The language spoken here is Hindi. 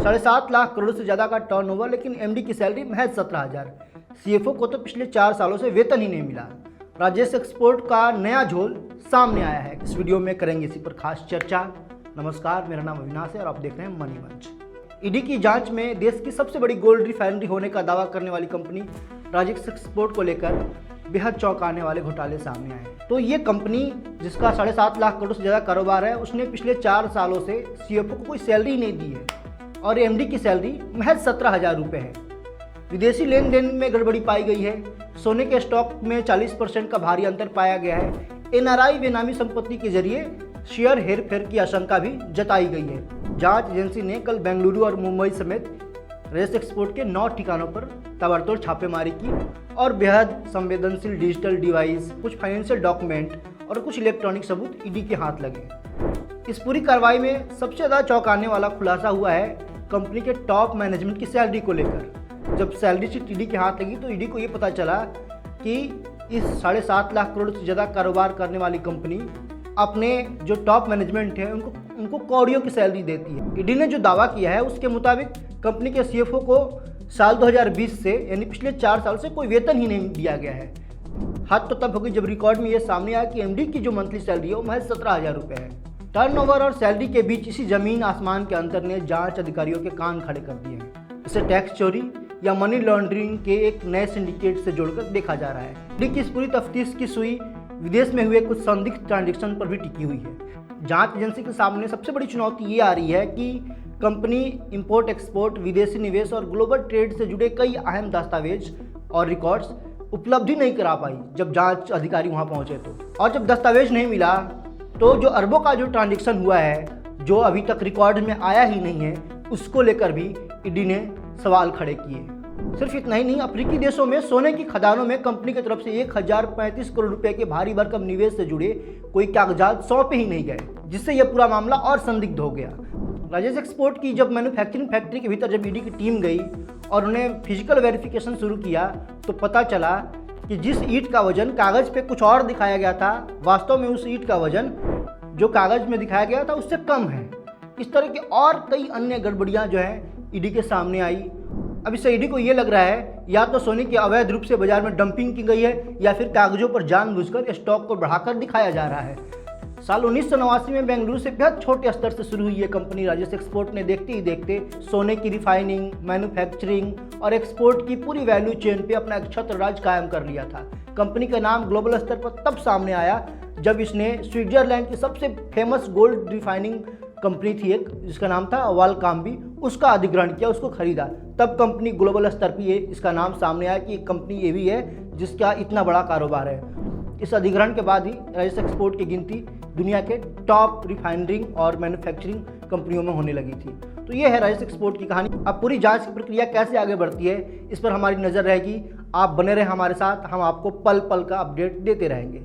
7.5 लाख करोड़ से ज़्यादा का टर्नओवर, लेकिन एमडी की सैलरी महज 17,000। सीएफओ को तो पिछले 4 सालों से वेतन ही नहीं मिला। राजेश एक्सपोर्ट का नया झोल सामने आया है। इस वीडियो में करेंगे इसी पर खास चर्चा। नमस्कार, मेरा नाम अविनाश है और आप देख रहे हैं मनी मंच। ईडी की जांच में देश की सबसे बड़ी गोल्ड रिफाइनरी होने का दावा करने वाली कंपनी राजेश एक्सपोर्ट को लेकर बेहद चौंकाने वाले घोटाले सामने आए हैं। तो ये कंपनी जिसका 7.5 लाख करोड़ से ज़्यादा कारोबार है, उसने पिछले 4 सालों से सीएफओ को कोई सैलरी नहीं दी है और एमडी की सैलरी महज 17,000 रुपये है। विदेशी लेन देन में गड़बड़ी पाई गई है। सोने के स्टॉक में 40% का भारी अंतर पाया गया है। एनआरआई बेनामी संपत्ति के जरिए शेयर हेरफेर की आशंका भी जताई गई है। जांच एजेंसी ने कल बेंगलुरु और मुंबई समेत राजेश एक्सपोर्ट के 9 ठिकानों पर ताबड़तोड़ छापेमारी की और बेहद संवेदनशील डिजिटल डिवाइस, कुछ फाइनेंशियल डॉक्यूमेंट और कुछ इलेक्ट्रॉनिक सबूत ईडी के हाथ लगे। इस पूरी कार्रवाई में सबसे ज़्यादा चौंकाने वाला खुलासा हुआ है कंपनी के टॉप मैनेजमेंट की सैलरी को लेकर। जब सैलरी शीट ईडी के हाथ लगी तो ईडी को ये पता चला कि इस 7.5 लाख करोड़ से ज़्यादा कारोबार करने वाली कंपनी अपने जो टॉप मैनेजमेंट है उनको कौड़ियों की सैलरी देती है। ईडी ने जो दावा किया है उसके मुताबिक कंपनी के सीएफओ को साल 2020 से यानी पिछले 4 साल से कोई वेतन ही नहीं दिया गया है। हद तो तब होगी जब रिकॉर्ड में ये सामने आया कि एमडी की जो मंथली सैलरी है वो महज 17,000 रुपये है। टर्नओवर और सैलरी के बीच इसी जमीन आसमान के अंतर ने जांच अधिकारियों के कान खड़े कर दिए हैं। इसे टैक्स चोरी या मनी लॉन्ड्रिंग के एक नए सिंडिकेट से जोड़कर देखा जा रहा है। ईडी की इस पूरी तफ्तीश की सुई विदेश में हुए कुछ संदिग्ध ट्रांजैक्शन पर भी टिकी हुई है। जांच एजेंसी के सामने सबसे बड़ी चुनौती ये आ रही है कि कंपनी इंपोर्ट एक्सपोर्ट, विदेशी निवेश और ग्लोबल ट्रेड से जुड़े कई अहम दस्तावेज और रिकॉर्ड्स उपलब्धि नहीं करा पाई जब जांच अधिकारी वहां पहुंचे तो। और जब दस्तावेज नहीं मिला तो जो अरबों का जो ट्रांजैक्शन हुआ है, जो अभी तक रिकॉर्ड में आया ही नहीं है, उसको लेकर भी ईडी ने सवाल खड़े किए। सिर्फ इतना ही नहीं, अफ्रीकी देशों में सोने की खदानों में कंपनी की तरफ से 1035 करोड़ रुपए के भारी भरकम निवेश से जुड़े कोई कागजात सौंपे ही नहीं गए, जिससे यह पूरा मामला और संदिग्ध हो गया। राजेश एक्सपोर्ट की जब मैन्युफैक्चरिंग फैक्ट्री के भीतर जब ईडी की टीम गई और उन्हें फिजिकल वेरिफिकेशन शुरू किया तो पता चला कि जिस ईंट का वजन कागज़ पे कुछ और दिखाया गया था, वास्तव में उस ईंट का वजन जो कागज़ में दिखाया गया था उससे कम है। इस तरह के और कई अन्य गड़बड़ियाँ जो हैं ईडी के सामने आई। अब इससे ईडी को ये लग रहा है या तो सोने की अवैध रूप से बाजार में डंपिंग की गई है या फिर कागजों पर जानबूझकर स्टॉक को बढ़ाकर दिखाया जा रहा है। साल 1989 में बेंगलुरु से बेहद छोटे स्तर से शुरू हुई ये कंपनी राजेश एक्सपोर्ट ने देखते ही देखते सोने की रिफाइनिंग, मैन्युफैक्चरिंग और एक्सपोर्ट की पूरी वैल्यू चेन पे अपना एक छत्र राज कायम कर लिया था। कंपनी का नाम ग्लोबल स्तर पर तब सामने आया जब इसने स्विट्जरलैंड की सबसे फेमस गोल्ड रिफाइनिंग कंपनी थी एक, जिसका नाम था वालकाम्बी, उसका अधिग्रहण किया, उसको खरीदा। तब कंपनी ग्लोबल स्तर पर इसका नाम सामने आया कि एक कंपनी ये भी है जिसका इतना बड़ा कारोबार है। इस अधिग्रहण के बाद ही राजेश एक्सपोर्ट की गिनती दुनिया के टॉप रिफाइनरिंग और मैन्युफैक्चरिंग कंपनियों में होने लगी थी। तो ये है राजेश एक्सपोर्ट की कहानी। अब पूरी जांच की प्रक्रिया कैसे आगे बढ़ती है, इस पर हमारी नज़र रहेगी। आप बने रहें हमारे साथ, हम आपको पल पल का अपडेट देते रहेंगे।